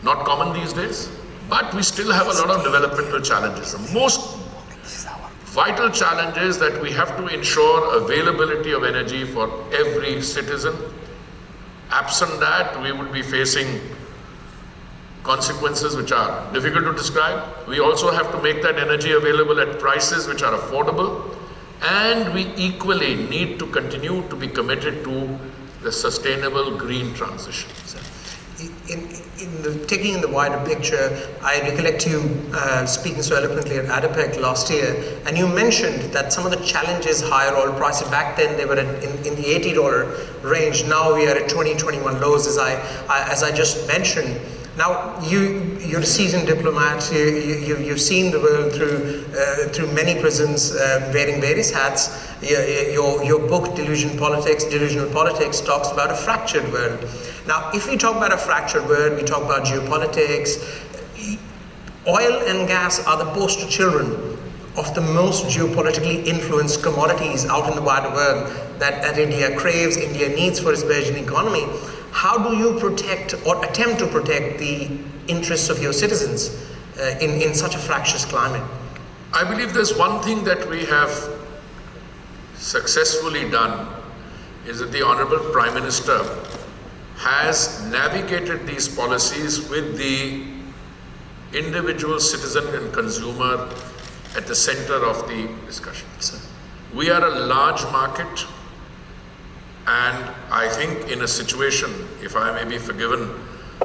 Not common these days, but we still have a lot of developmental challenges. The most vital challenge is that we have to ensure availability of energy for every citizen. Absent that, we would be facing consequences which are difficult to describe. We also have to make that energy available at prices which are affordable, and we equally need to continue to be committed to the sustainable green transition. Taking in the wider picture, I recollect you speaking so eloquently at ADIPEC last year, and you mentioned that some of the challenges, higher oil prices, back then they were in the $80 range. Now we are at 2021 lows, as I just mentioned. Now you're a seasoned diplomat. You've seen the world through many prisms, wearing various hats. Your book, Delusional Politics, talks about a fractured world. Now, if we talk about a fractured world, we talk about geopolitics. Oil and gas are the poster children of the most geopolitically influenced commodities out in the wider world that India craves, India needs for its burgeoning economy. How do you protect or attempt to protect the interests of your citizens in such a fractious climate? I believe there's one thing that we have successfully done is that the Honorable Prime Minister has navigated these policies with the individual citizen and consumer at the center of the discussion. We are a large market, and I think in a situation, if I may be forgiven,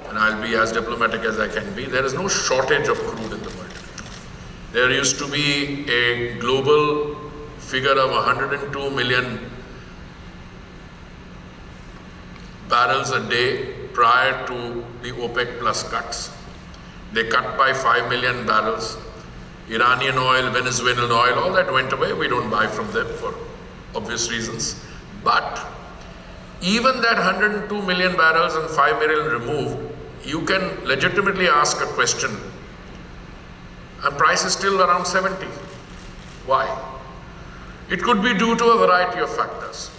and I'll be as diplomatic as I can be, there is no shortage of crude in the world. There used to be a global figure of 102 million barrels a day prior to the OPEC plus cuts. They cut by 5 million barrels. Iranian oil, Venezuelan oil, all that went away. We don't buy from them for obvious reasons. But even that 102 million barrels and 5 million removed, you can legitimately ask a question. And price is still around 70. Why? It could be due to a variety of factors.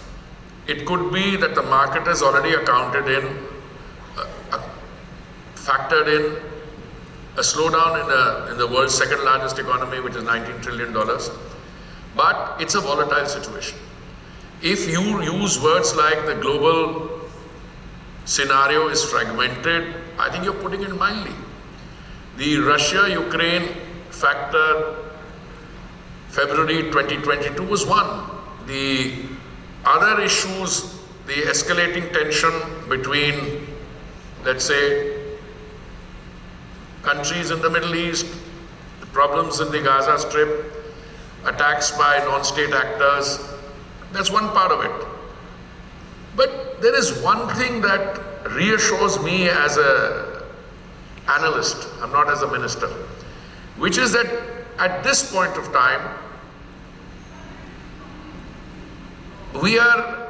It could be that the market has already factored in a slowdown in the world's second largest economy, which is $19 trillion. But it's a volatile situation. If you use words like the global scenario is fragmented, I think you're putting it mildly. The Russia-Ukraine factor, February 2022 was one. The other issues, the escalating tension between, let's say, countries in the Middle East, the problems in the Gaza Strip, attacks by non-state actors, that's one part of it. But there is one thing that reassures me as an analyst, I'm not as a minister, which is that at this point of time, we are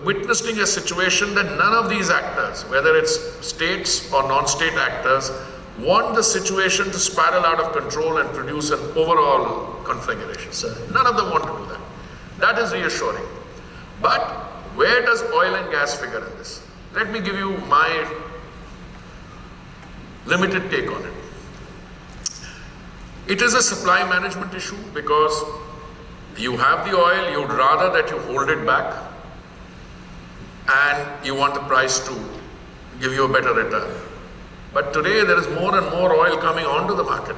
witnessing a situation that none of these actors, whether it's states or non-state actors, want the situation to spiral out of control and produce an overall conflagration. None of them want to do that. That is reassuring. But where does oil and gas figure in this? Let me give you my limited take on it. It is a supply management issue because you have the oil, you'd rather that you hold it back, and you want the price to give you a better return. But today there is more and more oil coming onto the market.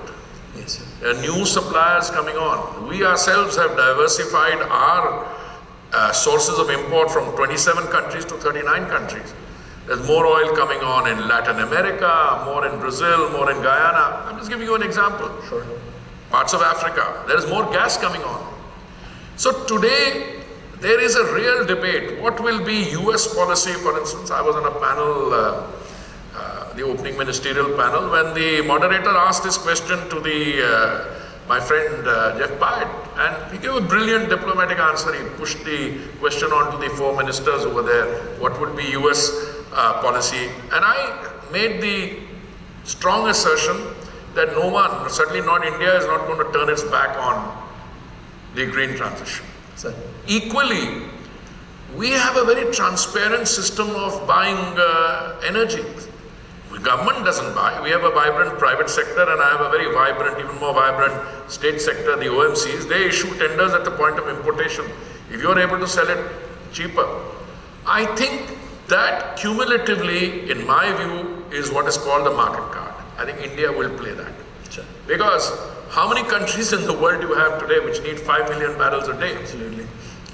Yes, sir. There are new suppliers coming on. We ourselves have diversified our sources of import from 27 countries to 39 countries. There's more oil coming on in Latin America, more in Brazil, more in Guyana. I'm just giving you an example. Sure. Parts of Africa, there is more gas coming on. So today, there is a real debate. What will be US policy? For instance, I was on a panel, the opening ministerial panel, when the moderator asked this question to my friend Jeff Pyatt, and he gave a brilliant diplomatic answer. He pushed the question on to the four ministers over there, what would be US policy? And I made the strong assertion that no one, certainly not India, is not going to turn its back on the green transition. Sir. Equally, we have a very transparent system of buying energy. The government doesn't buy. We have a vibrant private sector, and I have a very vibrant, even more vibrant state sector, the OMCs. They issue tenders at the point of importation. If you're able to sell it cheaper, I think that cumulatively, in my view, is what is called the market card. I think India will play that. Sure. Because how many countries in the world do you have today which need 5 million barrels a day? Absolutely.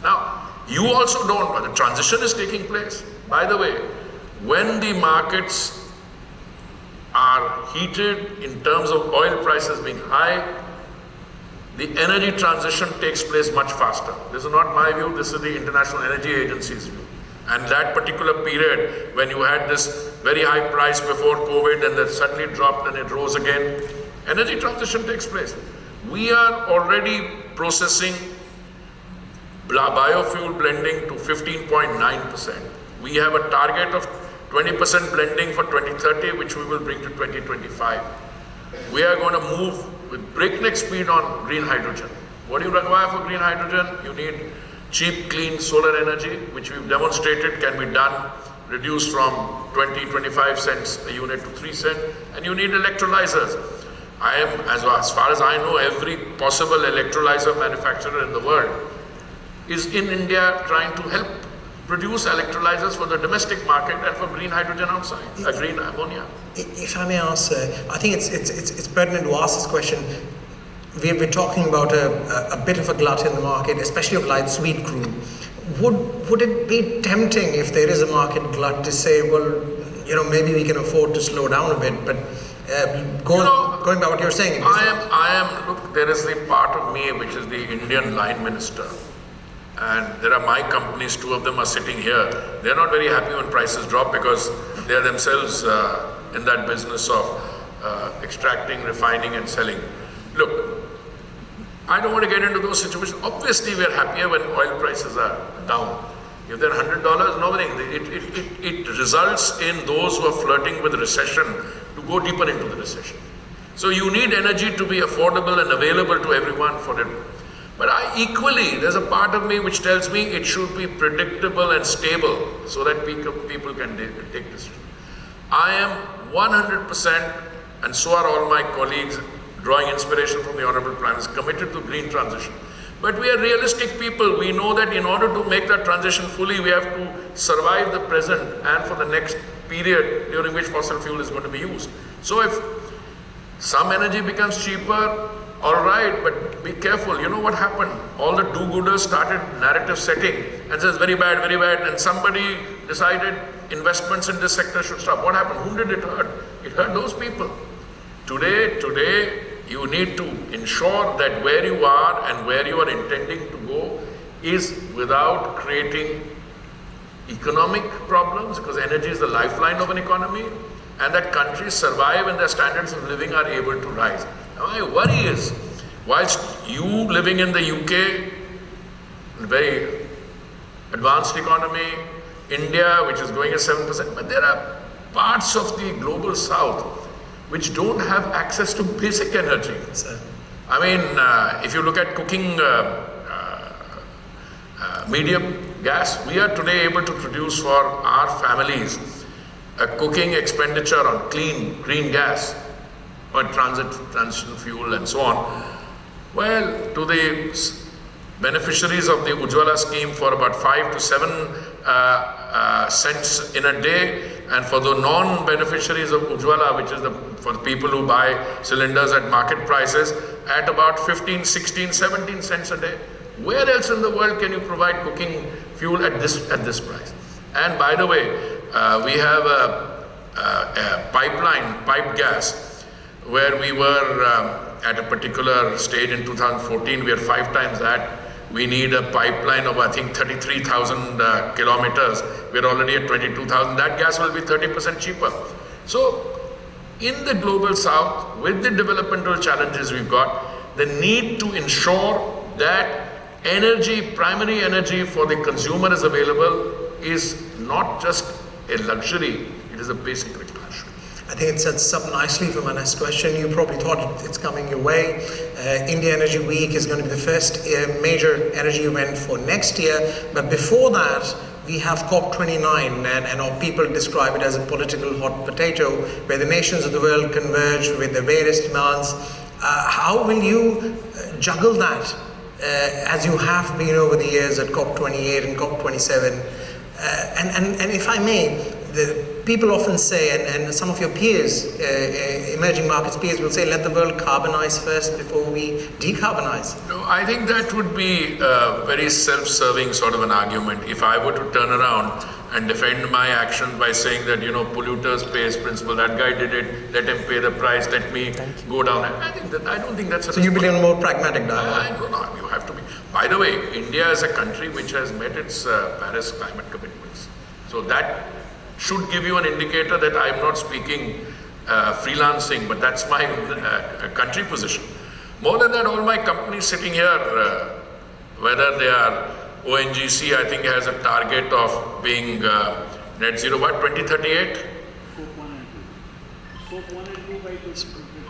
Now, you also don't, but the transition is taking place. By the way, when the markets are heated in terms of oil prices being high, the energy transition takes place much faster. This is not my view, this is the International Energy Agency's view. And that particular period when you had this very high price before COVID and then suddenly dropped and it rose again, energy transition takes place. We are already processing biofuel blending to 15.9%. We have a target of 20% blending for 2030, which we will bring to 2025. We are going to move with breakneck speed on green hydrogen. What do you require for green hydrogen? You need cheap, clean solar energy, which we've demonstrated can be done, reduced from 20-25 cents a unit to 3 cents, and you need electrolyzers. I am, as far as I know, every possible electrolyzer manufacturer in the world is in India trying to help produce electrolyzers for the domestic market and for green hydrogen outside, green ammonia. If I may ask, I think it's pertinent to ask this question. We've been talking about a bit of a glut in the market, especially of light sweet crude. Would it be tempting if there is a market glut to say, well, maybe we can afford to slow down a bit, but going by what you're saying. Look, there is the part of me which is the Indian line minister. And there are my companies, 2 of them are sitting here. They're not very happy when prices drop because they are themselves in that business of extracting, refining and selling. Look, I don't want to get into those situations. Obviously, we are happier when oil prices are down. If they're $100, nobody. It results in those who are flirting with recession to go deeper into the recession. So you need energy to be affordable and available to everyone for it. But equally, there's a part of me which tells me it should be predictable and stable so that people can take this. I am 100%, and so are all my colleagues, drawing inspiration from the Honorable Prime Minister, committed to green transition. But we are realistic people. We know that in order to make that transition fully, we have to survive the present and for the next period during which fossil fuel is going to be used. So if some energy becomes cheaper, all right, but be careful. You know what happened? All the do-gooders started narrative setting and says very bad, and somebody decided investments in this sector should stop. What happened? Whom did it hurt? It hurt those people. Today, you need to ensure that where you are and where you are intending to go is without creating economic problems, because energy is the lifeline of an economy, and that countries survive and their standards of living are able to rise. Now, my worry is, whilst you living in the UK, a very advanced economy, India, which is going at 7%, but there are parts of the global south which don't have access to basic energy. I mean, if you look at cooking medium gas, we are today able to produce for our families a cooking expenditure on clean, green gas, or transition fuel and so on. Well, to the beneficiaries of the Ujjwala scheme for about 5 to 7 cents in a day, and for the non-beneficiaries of Ujjwala, which is for the people who buy cylinders at market prices, at about 15, 16, 17 cents a day. Where else in the world can you provide cooking fuel at this price? And by the way, we have a pipe gas, where we were at a particular stage in 2014, we are 5 times that. We need a pipeline of, I think, 33,000 kilometers. We're already at 22,000. That gas will be 30% cheaper. So, in the global south, with the developmental challenges we've got, the need to ensure that energy, primary energy for the consumer is available is not just a luxury, it is a basic requirement. I think it sets up nicely for my next question. You probably thought it's coming your way. India Energy Week is going to be the first major energy event for next year. But before that, we have COP29, and people describe it as a political hot potato, where the nations of the world converge with their various demands. How will you juggle that as you have been over the years at COP28 and COP27? And if I may, the people often say, and some of your peers, emerging markets peers, will say, let the world carbonize first before we decarbonize. No, I think that would be a very self-serving sort of an argument. If I were to turn around and defend my action by saying that, polluters pays principle, that guy did it, let him pay the price, let me go down. I don't think that's a... So you believe in a more pragmatic dialogue? No, you have to be. By the way, India is a country which has met its Paris climate commitments. So that should give you an indicator that I'm not speaking freelancing, but that's my country position. More than that, all my companies sitting here, whether they are ONGC, I think has a target of being net zero by 2038.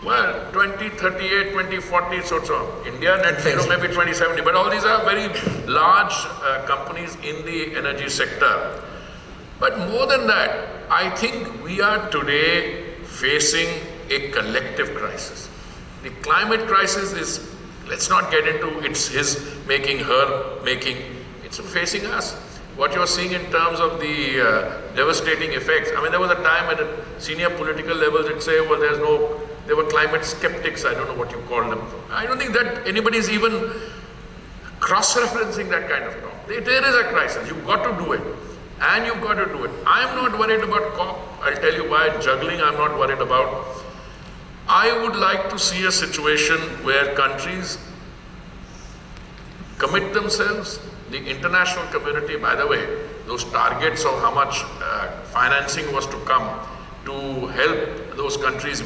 Well, 2038, 2040, so India net zero maybe 2070, but all these are very large companies in the energy sector. But more than that, I think we are today facing a collective crisis. The climate crisis is, let's not get into it's his making, her making, it's facing us. What you're seeing in terms of the devastating effects. I mean, there was a time at a senior political levels that say, well, there were climate skeptics, I don't know what you call them. I don't think that anybody's even cross-referencing that kind of talk. There is a crisis, you've got to do it. And you've got to do it. I'm not worried about COP. I'll tell you why. Juggling, I'm not worried about. I would like to see a situation where countries commit themselves. The international community, by the way, those targets of how much financing was to come to help those countries